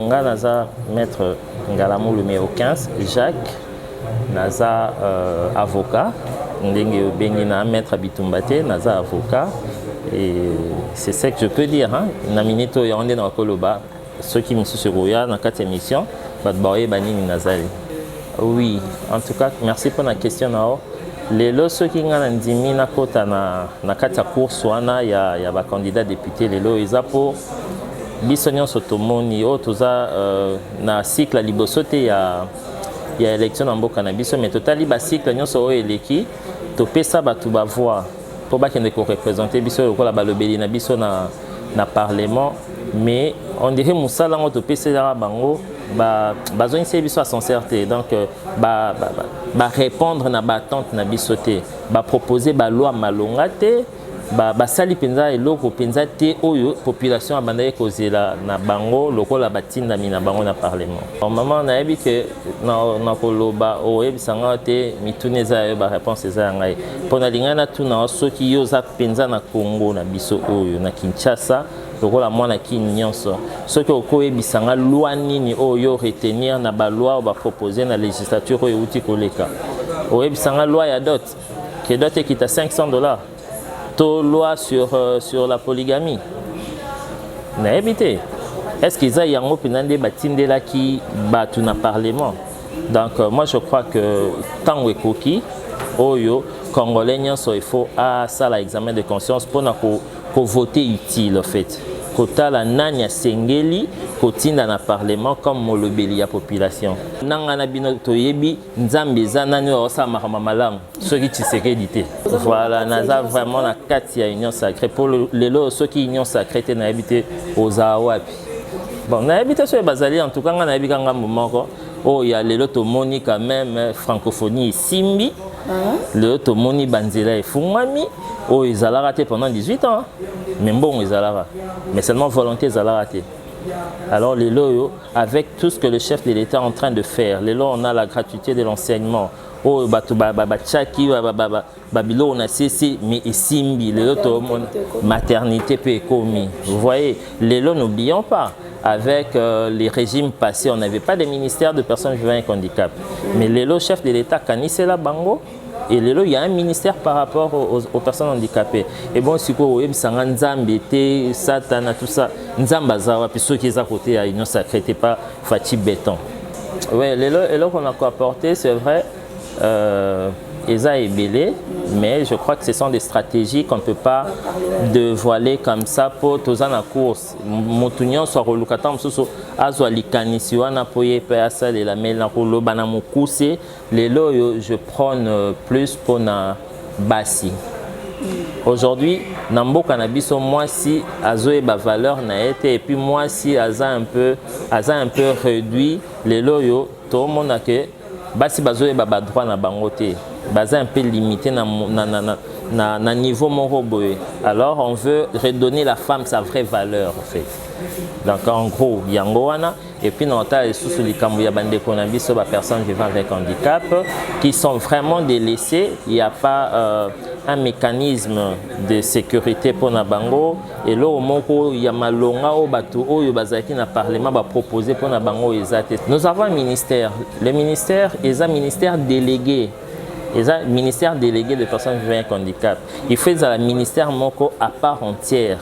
Nga naza maître Ngalamou numéro 15, Jacques, naza avocat, ndenge bengi na maître Bitumbate, naza avocat. Et c'est ça que je peux dire. Na minito ya onde na koloba, ceux qui me suivent sur na 4 émissions, batbaoye banini nazali. Oui, en tout cas, merci pour la question nao. Les lots ceux qui ngana ndimi na kota na kata course wana ya ba candidat député les lots ils a pour bisonyon sotomoni o toza na cycle liboso te ya élection na mboka na biso mais totali ba cycle nyonso o eleki to pesa batu ba voix pour ba kende ko représenter biso lokola balobeli na biso na parlement mais on dirait musala ngo to pesa bango bazoni se biso à sincérité donc répondre na batante na biso te proposer ba loi malonga te sali penza eloko penza te oyo population abandaye kozela na bango lokola batinda mi na bango na parlement. Maman na yebi ke na koloba o yebisanga te mitune za yo ba réponse za ngai. Pona lingana tuna soki yo za penza na Congo na biso oyo na Kinshasa lokola mwana kini nyonso. Soki okoyebisanga loi nini oyo retenir na ba loi o ba proposer na législature oyo uti koleka. Oyebisanga loi ya dot que dot est à $500. Loi sur la polygamie. Na évité. Est-ce qu'ils ont yango pinande batinde là qui battu na parlement? Donc moi je crois que tant que koki oyo congolais nyonso il faut ça l'examen de conscience pour voter utile en fait. Kota la nanya sengeli kotinda na parlement comme molobeli ya population. Nanga na bino toyebi nzambe za nani osa malamu ceux qui Tshisekedi te. Voilà, naza vraiment na kati ya union sacrée pour lelo ceux qui union sacrée te na habité aux awapi. Bon, na habité sur bazali en tout cas na habika ngam moko. Oh, il y a lelo to moni quand même francophonie simbi. Le to moni banzela et fungami. Oh, ils allaient rater pendant 18 ans. Mais bon, ils allaient rater. Mais seulement volonté, ils allaient rater. Alors, les lots, avec tout ce que le chef de l'État est en train de faire, les lots, on a la gratuité de l'enseignement. Oh, tchaki, babilo, on a cessé, mais simbi, les lots, maternité peut commis. Vous voyez, les lots, n'oublions pas. Avec les régimes passés, on n'avait pas de ministère de personnes vivant avec handicap. Mais les lots, chef de l'État, Kanisela Bango, et il y a un ministère par rapport aux personnes handicapées. Et bon, si vous avez Nzambe, Satana, tout ça, Nzambazawa, puis ceux qui sont à côté, ils ne s'accrètent pas, Fatih Béton. Oui, les lots qu'on a apporté, c'est vrai, Eza est belé, mais je crois que ce sont des stratégies qu'on ne peut pas dévoiler comme ça pour tous en course. Moutunion soit reloukatam soso azwa likanisi wana poye pesa de la mela kolo bana mukuse lelo je prône plus pour na basi. Aujourd'hui, Nambo Cannabis, moi si azoe ba valeur na été et puis moi si aza un peu réduit les loyo tout le monde a que basi bazoe ba droit na bangote. Basé un peu limité na niveau moroboé. Alors on veut redonner la femme sa vraie valeur en fait. Donc en gros, yangoana et puis on a sous les camouya bande konabiso ba personnes vivant avec handicap qui sont vraiment délaissées. Il n'y a pas un mécanisme de sécurité pour Nabango et là au moko il y a malonga au bateau au bazaki na parlement va proposer pour Nabango ezate. Nous avons un ministère. Le ministère est un ministère délégué. Et ça, ministère délégué de personnes vivant avec handicap. Il fait un ministère moko à part entière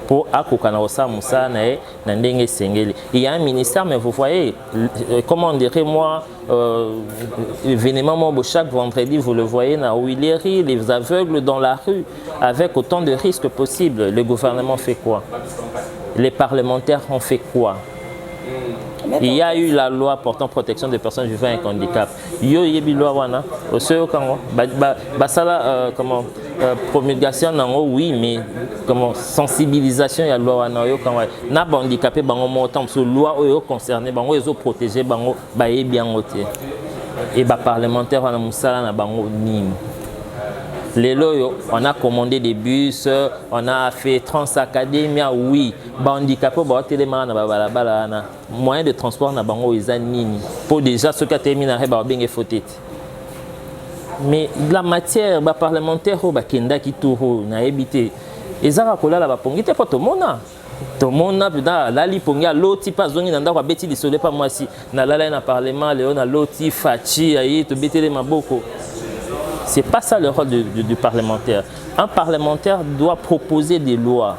pour Akokanaosa Moussa Nandenge Sengeli. Il y a un ministère, mais vous voyez, comment on dirait moi, événement chaque vendredi, vous le voyez, na Willery, les aveugles dans la rue, avec autant de risques possibles. Le gouvernement fait quoi? Les parlementaires ont fait quoi? Il y a eu la loi portant protection des personnes vivant avec handicap. Yo yebi loi wana oseyo kango basala comment promulgation nango oui mais comment sensibilisation ya loi wana yo kango na ba handicapé bango montant sur loi oyo concerné bango ezo protéger bango ba yebi yango te et ba parlementaire wana musala na bango nini. Les loyaux, on a commandé des bus, on a fait Transacadémia, oui. Handicapé, moyen de transport na bango nini. Pour déjà ce qui a terminé, bien fauté. Mais la matière parlementaire, kenda ki touro na ebité. Ezara kola la bapongite pour tout le monde. Tout le monde a lali ponga loti pas zongi nanda kwa beti lisole pas moi si na lala na parlement léon na loti fachi ayi to betele maboko. C'est pas ça le rôle du parlementaire. Un parlementaire doit proposer des lois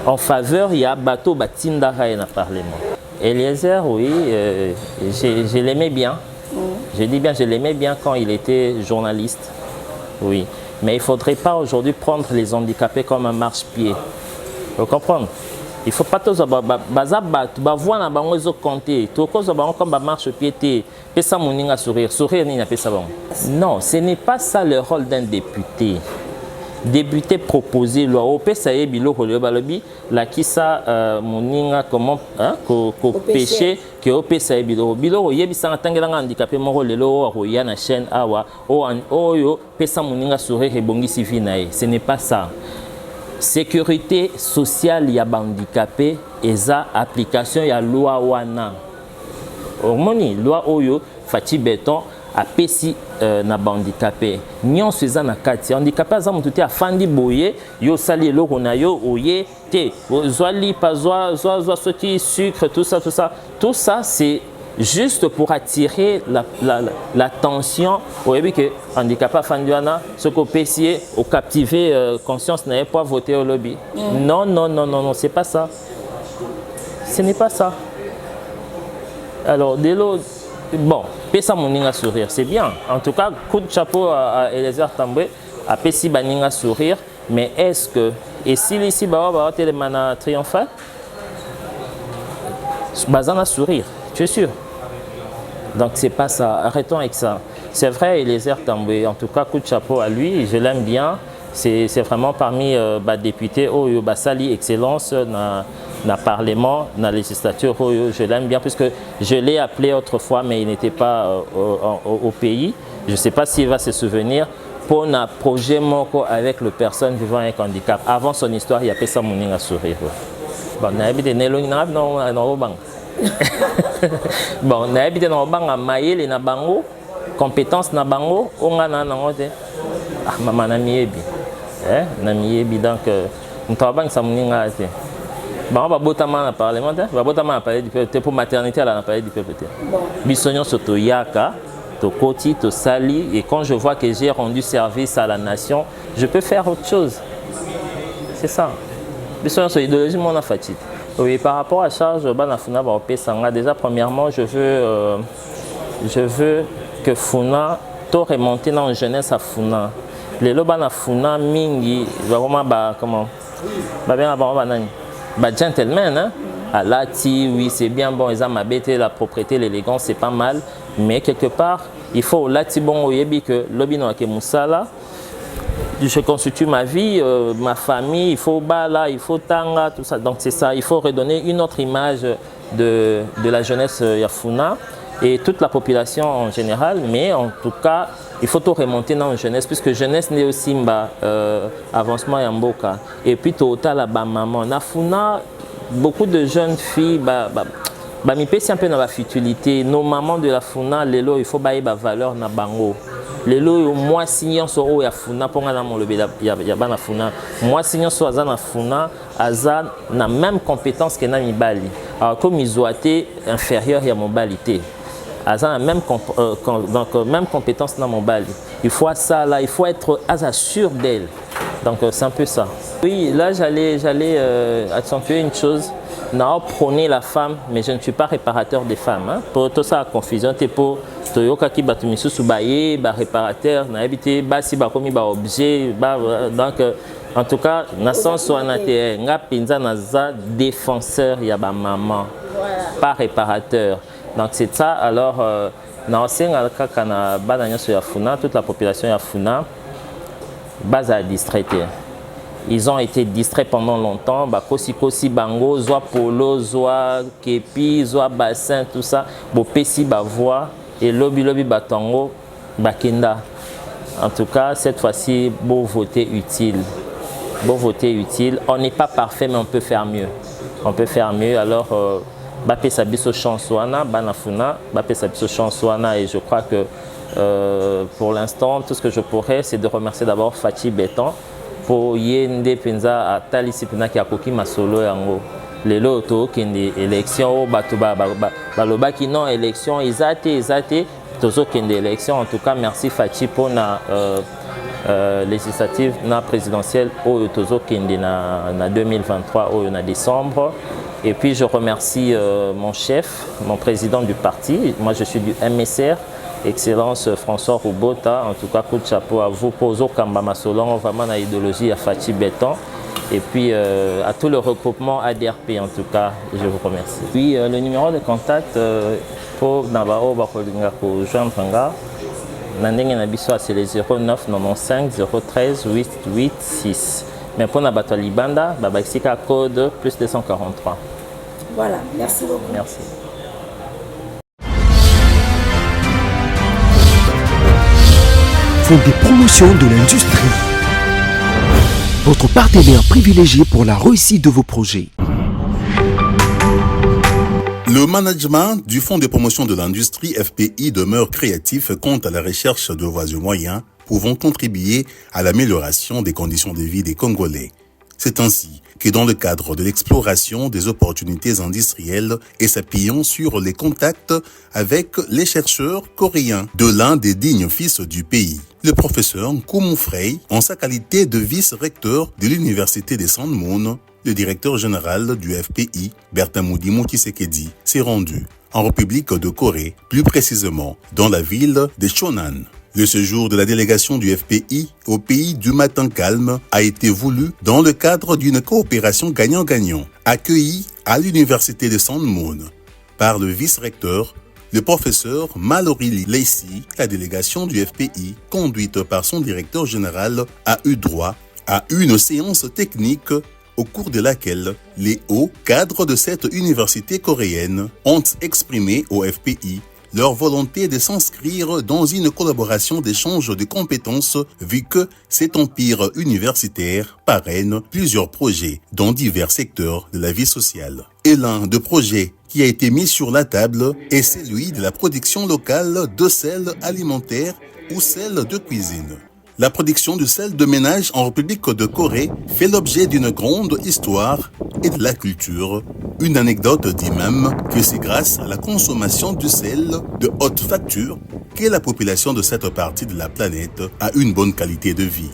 en faveur il y a bateau batinda dans le parlement. Eliezer, oui, je l'aimais bien. Je dis bien, je l'aimais bien quand il était journaliste. Oui, mais il ne faudrait pas aujourd'hui prendre les handicapés comme un marche-pied. Vous comprenez? Il ne faut pas tous voir na bango zo compter. Tout cause bango comme marche-pied té. Pesa moninga sourire, sourire ni na pesa bango. Non, ce n'est pas ça le rôle d'un député. Député proposé loi au pesa yebilo ko le balobi la kisa moninga comment ko péché que au pesa yebilo bilo yebisa ngangela handicapé moko lelo ko ya na chaîne awa oyo pesa moninga sourire ebongisi vie na ye. Ce n'est pas ça. Sécurité sociale ya handicapé eza application ya loi wana. Hormoni loi oyo fati béton apesi na handicapé. Nyonso eza na kati. Handicapé aza mutu te afandi boye yo sali eloko na yo oye te. Zwa lipa zwa soti sucre tout ça. Tout ça c'est juste pour attirer l'attention au début que handicapé fanduana ce qu'on peut essayer au captiver conscience n'avait pas voté au lobby. Non, c'est pas ça. Ce n'est pas ça. Alors dès l'autre, bon, pesa moninga sourire, c'est bien. En tout cas, coup de chapeau à Eliezer Tambwe, à pesi baninga sourire, mais est-ce que et si ici bawa télémana triomphal bazana sourire, tu es sûr? Donc c'est pas ça, arrêtons avec ça. C'est vrai, Eliezer Tambwe, en tout cas, coup de chapeau à lui, je l'aime bien. C'est vraiment parmi les députés, Sali Excellence, dans le Parlement, dans la législature, je l'aime bien, puisque je l'ai appelé autrefois, mais il n'était pas au pays. Je ne sais pas s'il va se souvenir. Pour un projet avec les personnes vivant avec handicap. Avant son histoire, il y a fait ça, mon à sourire. Bon, on a habité bon, on a habité dans le banc à Maïl et na bango, compétence na bango, on a nangote. Ah, maman na miebi, namiebi donc on travaille ça moninga ate. Bon, on va botama na parlement, on va botama na parler du peuple pour maternité à la parler du peuple. Bon. Bisognon soto yaka, to koti, to sali et quand je vois que j'ai rendu service à la nation, je peux faire autre chose. C'est ça. Bisognon so idéologie mon fatigué. Oui, par rapport à charge, déjà premièrement, je veux que Funa to remonter dans la jeunesse à Funa. Les loba na Funa mingi, vraiment comment, gentleman, hein. À Lati, oui, c'est bien bon, ils ont ma bête, la propreté, l'élégance, c'est pas mal, mais quelque part, il faut Lati bon oyebi que lobi no ake musala. Je constitue ma vie, ma famille, il faut Bala, il faut Tanga, tout ça. Donc c'est ça, il faut redonner une autre image de la jeunesse Yafuna et toute la population en général. Mais en tout cas, il faut tout remonter dans la jeunesse, puisque jeunesse n'est aussi avancement Yamboka. Et puis tout la maman. Nafuna, beaucoup de jeunes filles, mi pesi un peu dans la futilité. Nos mamans de la Funa, lelo, il faut bailler la valeur na bango. Lelo moi signant so o ya Funa ponga na mo lobe ya bana Funa. Moi signant so aza na Funa, aza na même compétence que na mibali. Alors comme izoate inférieur ya mobalité. Aza na même donc même compétence na mobali. Il faut ça là, il faut être sûr d'elle. Donc c'est un peu ça. Oui, là j'allais accentuer une chose. Non, prôner la femme, mais je ne suis pas réparateur des femmes. Hein. Pour tout ça, confusion, c'est pour Toyoka qui bat tout soubaye, réparateur, n'a habité, si commis objet, donc en tout cas, naissance soit naté, n'a pinza naza défenseur, y a maman, pas réparateur. Donc c'est ça. Alors, dans le cas na bananya sur Yafuna, toute la population Yafuna, base à distraiter. Ils ont été distraits pendant longtemps. Kosi bango, zoa polo, zoa kepi, zoa bassin, tout ça. Pesi voix et lobby batango, bakenda. En tout cas, cette fois-ci, beau voter utile. Beau voter utile. On n'est pas parfait, mais on peut faire mieux. On peut faire mieux. Alors, Bapé Sabiso Chansouana, Banafuna, Bapé Sabiso Chansouana, et je crois que pour l'instant, tout ce que je pourrais, c'est de remercier d'abord Fachi Béton. Pour yende penza atali sipina ki akoki masolo yango lelo tokende élection bato balobaki non élection eza te tozokende élection. En tout cas merci Fachi mpona législative na présidentielle oyo tozokende na 2023 oyo na décembre. Et puis je remercie mon chef, mon président du parti. Moi je suis du MSR, Excellence François Roubota. En tout cas, coup de chapeau à vous. Pozo Kamba Masolon, vraiment la idéologie à Fachi Béton. Et puis à tout le regroupement ADRP, en tout cas, je vous remercie. Puis le numéro de contact pour Nabao Bakolinga pour Jean Panga, c'est le 09 95 013 886. Mais pour Nabato Libanda, c'est un code plus 243. Voilà, merci beaucoup. Merci. Font des promotions de l'industrie. Votre partenaire privilégié pour la réussite de vos projets. Le management du Fonds de promotion de l'industrie FPI demeure créatif quant à la recherche de voies et moyens pouvant contribuer à l'amélioration des conditions de vie des Congolais. C'est ainsi que dans le cadre de l'exploration des opportunités industrielles et s'appuyant sur les contacts avec les chercheurs coréens de l'un des dignes fils du pays, le professeur Koumou Frey, en sa qualité de vice-recteur de l'université de San Moon, le directeur général du FPI, Bertin Moudimou Tshisekedi, s'est rendu en République de Corée, plus précisément dans la ville de Shonan. Le séjour de la délégation du FPI au pays du matin calme a été voulu dans le cadre d'une coopération gagnant-gagnant, accueillie à l'université de San Moon par le vice-recteur, le professeur Mallory Lacey. La délégation du FPI, conduite par son directeur général, a eu droit à une séance technique au cours de laquelle les hauts cadres de cette université coréenne ont exprimé au FPI leur volonté de s'inscrire dans une collaboration d'échange de compétences vu que cet empire universitaire parraine plusieurs projets dans divers secteurs de la vie sociale. Et l'un des projets qui a été mis sur la table est celui de la production locale de sel alimentaire ou sel de cuisine. La production du sel de ménage en République de Corée fait l'objet d'une grande histoire et de la culture. Une anecdote dit même que c'est grâce à la consommation du sel de haute facture que la population de cette partie de la planète a une bonne qualité de vie.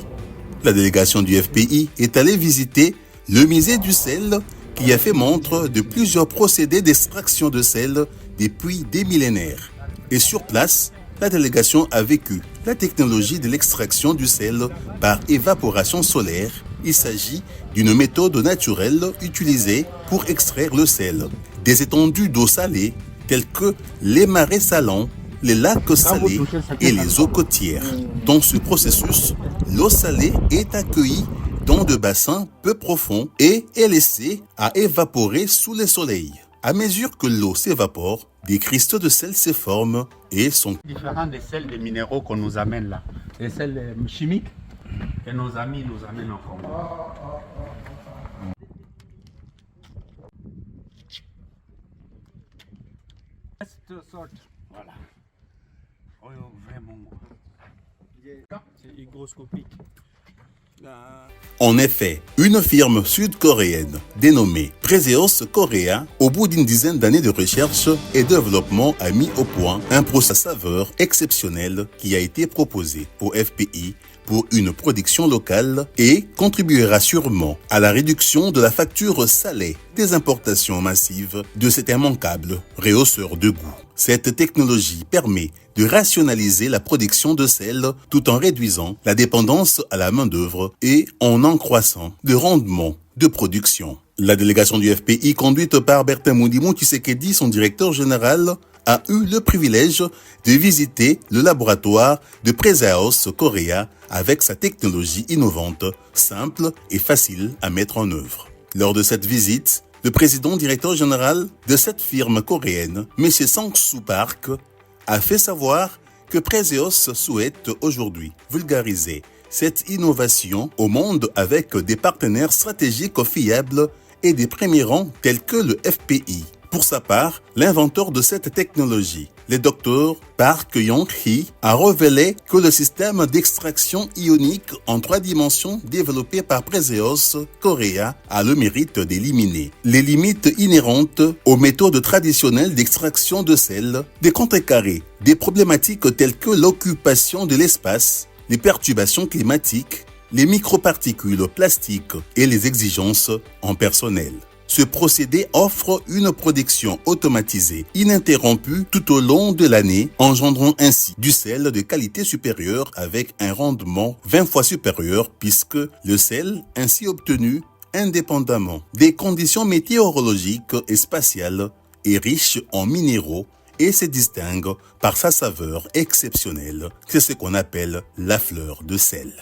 La délégation du FPI est allée visiter le musée du sel qui a fait montre de plusieurs procédés d'extraction de sel depuis des millénaires. Et sur place, la délégation a vécu la technologie de l'extraction du sel par évaporation solaire. Il s'agit d'une méthode naturelle utilisée pour extraire le sel des étendues d'eau salée telles que les marais salants, les lacs salés et les eaux côtières. Dans ce processus, l'eau salée est accueillie dans des bassins peu profonds et est laissée à évaporer sous le soleil. À mesure que l'eau s'évapore, des cristaux de sel se forment et sont différents des sels des minéraux qu'on nous amène là. Les sels chimiques que nos amis nous amènent en Congo. Voilà. Vraiment. C'est hygroscopique. En effet, une firme sud-coréenne dénommée Preseos Korea, au bout d'une dizaine d'années de recherche et développement, a mis au point un processus à saveur exceptionnel qui a été proposé au FPI pour une production locale et contribuera sûrement à la réduction de la facture salée des importations massives de cet immanquable rehausseur de goût. Cette technologie permet de rationaliser la production de sel tout en réduisant la dépendance à la main-d'œuvre et en accroissant le rendement de production. La délégation du FPI, conduite par Bertin Moudimou Tshisekedi, son directeur général, a eu le privilège de visiter le laboratoire de Preseos Korea avec sa technologie innovante, simple et facile à mettre en œuvre. Lors de cette visite, le président directeur général de cette firme coréenne, M. Sang-Soo Park, a fait savoir que Preseos souhaite aujourd'hui vulgariser cette innovation au monde avec des partenaires stratégiques fiables et des premiers rangs tels que le FPI. Pour sa part, l'inventeur de cette technologie, le docteur Park Yong-hee, a révélé que le système d'extraction ionique en 3 dimensions développé par Preseos Korea a le mérite d'éliminer les limites inhérentes aux méthodes traditionnelles d'extraction de sel, des contrecarrer des problématiques telles que l'occupation de l'espace, les perturbations climatiques, les microparticules plastiques et les exigences en personnel. Ce procédé offre une production automatisée ininterrompue tout au long de l'année, engendrant ainsi du sel de qualité supérieure avec un rendement 20 fois supérieur puisque le sel ainsi obtenu indépendamment des conditions météorologiques et spatiales est riche en minéraux et se distingue par sa saveur exceptionnelle, c'est ce qu'on appelle la fleur de sel.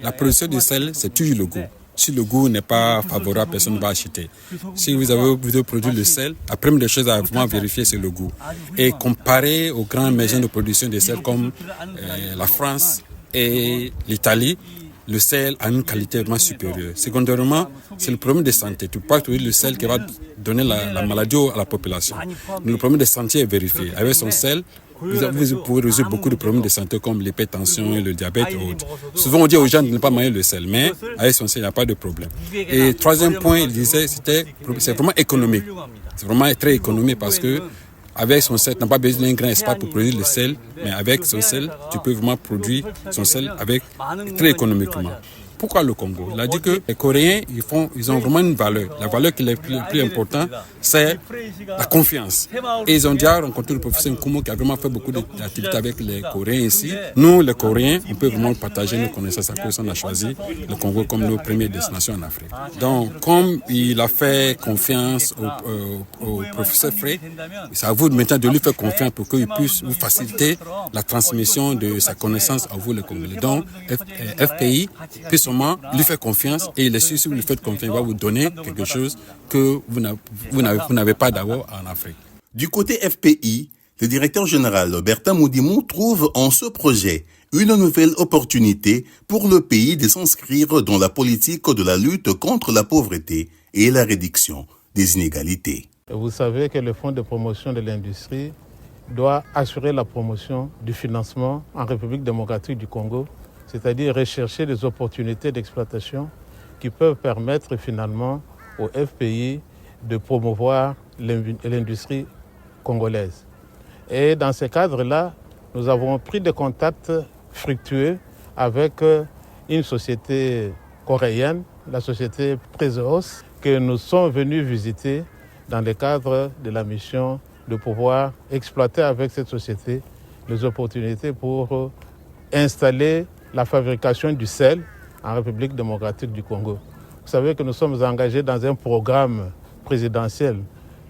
La production de sel, c'est toujours le goût. Si le goût n'est pas favorable, personne ne va acheter. Si vous avez produit le sel, la première des choses à vraiment vérifier, c'est le goût. Et comparé aux grandes maisons de production de sel comme la France et l'Italie, le sel a une qualité vraiment supérieure. Secondairement, c'est le problème de santé. Tu peux pas trouver le sel qui va donner la maladie à la population. Mais le problème de santé est vérifié. Avec son sel, vous pouvez résoudre beaucoup de problèmes de santé comme l'hypertension, le diabète et autres. Souvent, on dit aux gens de ne pas manger le sel, mais avec son sel, il n'y a pas de problème. Et troisième point, il disait, c'est vraiment économique. C'est vraiment très économique parce que avec son sel, tu n'as pas besoin d'un grand espace pour produire le sel, mais avec son sel, tu peux vraiment produire son sel très économiquement. Pourquoi le Congo? Il a dit que les Coréens, ils ont vraiment une valeur. La valeur qui est le plus importante, c'est la confiance. Et ils ont déjà rencontré le professeur Nkumo qui a vraiment fait beaucoup d'activités avec les Coréens ici. Nous, les Coréens, on peut vraiment partager nos connaissances à cause qu'on a choisi le Congo comme nos premières destinations en Afrique. Donc, comme il a fait confiance au professeur Frey, c'est à vous maintenant de lui faire confiance pour qu'il puisse vous faciliter la transmission de sa connaissance à vous, les Congolais. Donc, FPI puisse lui faire confiance et il est sûr, si vous lui faites confiance, il va vous donner quelque chose que vous n'avez pas d'abord en Afrique. Du côté FPI, le directeur général Bertin Moudimou trouve en ce projet une nouvelle opportunité pour le pays de s'inscrire dans la politique de la lutte contre la pauvreté et la réduction des inégalités. Vous savez que le Fonds de promotion de l'industrie doit assurer la promotion du financement en République démocratique du Congo, c'est-à-dire rechercher des opportunités d'exploitation qui peuvent permettre finalement au FPI de promouvoir l'industrie congolaise. Et dans ce cadre-là, nous avons pris des contacts fructueux avec une société coréenne, la société Preseos, que nous sommes venus visiter dans le cadre de la mission de pouvoir exploiter avec cette société les opportunités pour installer la fabrication du sel en République démocratique du Congo. Vous savez que nous sommes engagés dans un programme présidentiel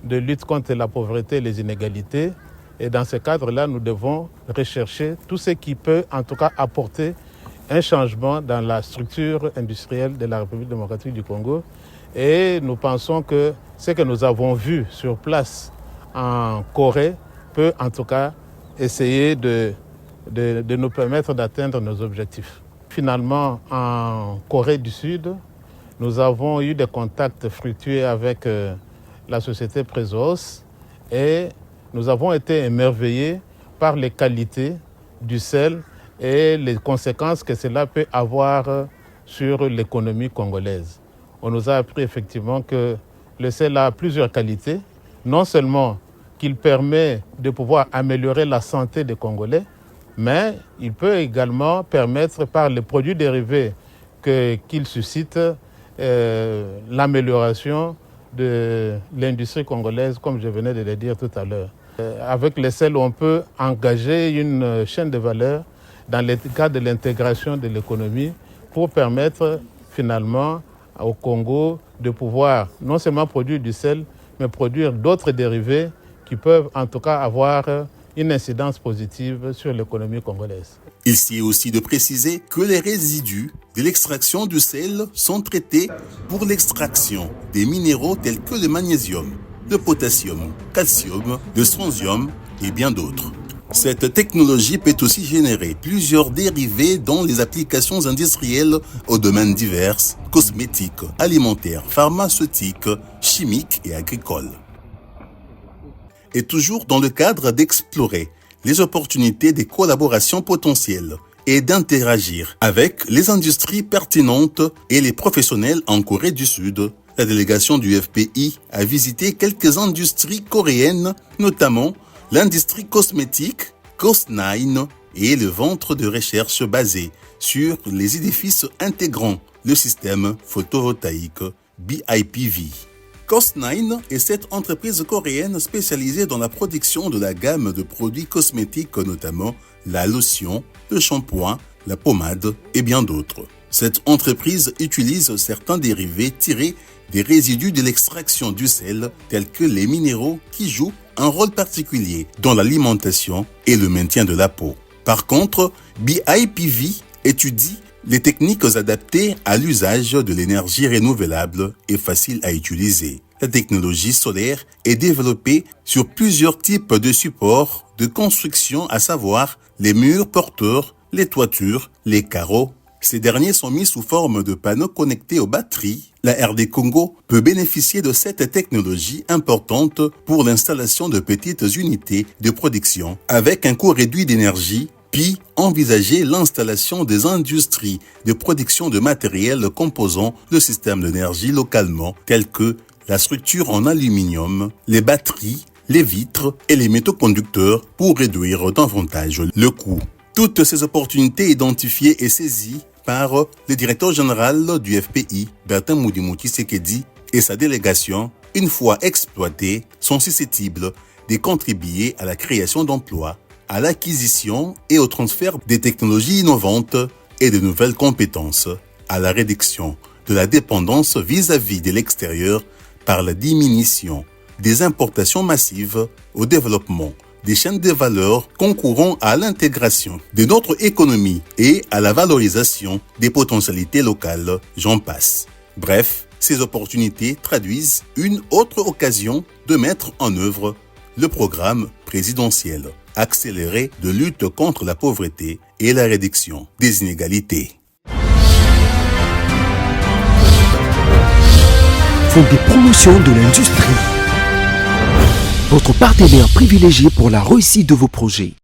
de lutte contre la pauvreté et les inégalités. Et dans ce cadre-là, nous devons rechercher tout ce qui peut, en tout cas, apporter un changement dans la structure industrielle de la République démocratique du Congo. Et nous pensons que ce que nous avons vu sur place en Corée peut, en tout cas, essayer de nous permettre d'atteindre nos objectifs. Finalement, en Corée du Sud, nous avons eu des contacts fructueux avec la société Preseos et nous avons été émerveillés par les qualités du sel et les conséquences que cela peut avoir sur l'économie congolaise. On nous a appris effectivement que le sel a plusieurs qualités, non seulement qu'il permet de pouvoir améliorer la santé des Congolais, mais il peut également permettre, par les produits dérivés qu'il suscite, l'amélioration de l'industrie congolaise, comme je venais de le dire tout à l'heure. Avec le sel, on peut engager une chaîne de valeur dans le cadre de l'intégration de l'économie pour permettre finalement au Congo de pouvoir non seulement produire du sel, mais produire d'autres dérivés qui peuvent en tout cas avoir une incidence positive sur l'économie congolaise. Il s'y est aussi de préciser que les résidus de l'extraction du sel sont traités pour l'extraction des minéraux tels que le magnésium, le potassium, calcium, le strontium et bien d'autres. Cette technologie peut aussi générer plusieurs dérivés dans les applications industrielles aux domaines divers, cosmétiques, alimentaires, pharmaceutiques, chimiques et agricoles. est toujours dans le cadre d'explorer les opportunités des collaborations potentielles et d'interagir avec les industries pertinentes et les professionnels en Corée du Sud. La délégation du FPI a visité quelques industries coréennes, notamment l'industrie cosmétique, Cos9 et le centre de recherche basé sur les édifices intégrant le système photovoltaïque BIPV. Cos9 est cette entreprise coréenne spécialisée dans la production de la gamme de produits cosmétiques, notamment la lotion, le shampoing, la pommade et bien d'autres. Cette entreprise utilise certains dérivés tirés des résidus de l'extraction du sel, tels que les minéraux qui jouent un rôle particulier dans l'alimentation et le maintien de la peau. Par contre, BIPV étudie les techniques adaptées à l'usage de l'énergie renouvelable et facile à utiliser. La technologie solaire est développée sur plusieurs types de supports de construction, à savoir les murs porteurs, les toitures, les carreaux. Ces derniers sont mis sous forme de panneaux connectés aux batteries. La RD Congo peut bénéficier de cette technologie importante pour l'installation de petites unités de production avec un coût réduit d'énergie, puis envisager l'installation des industries de production de matériel composant le système d'énergie localement, tels que la structure en aluminium, les batteries, les vitres et les métaux conducteurs pour réduire davantage le coût. Toutes ces opportunités identifiées et saisies par le directeur général du FPI, Bertin Mudimou Tshisekedi, et sa délégation, une fois exploitées, sont susceptibles de contribuer à la création d'emplois, à l'acquisition et au transfert des technologies innovantes et de nouvelles compétences, à la réduction de la dépendance vis-à-vis de l'extérieur par la diminution des importations massives, au développement des chaînes de valeur concourant à l'intégration de notre économie et à la valorisation des potentialités locales, j'en passe. Bref, ces opportunités traduisent une autre occasion de mettre en œuvre le programme présidentiel accéléré de lutte contre la pauvreté et la réduction des inégalités. Fonds de promotion de l'industrie. Votre partenaire privilégié pour la réussite de vos projets.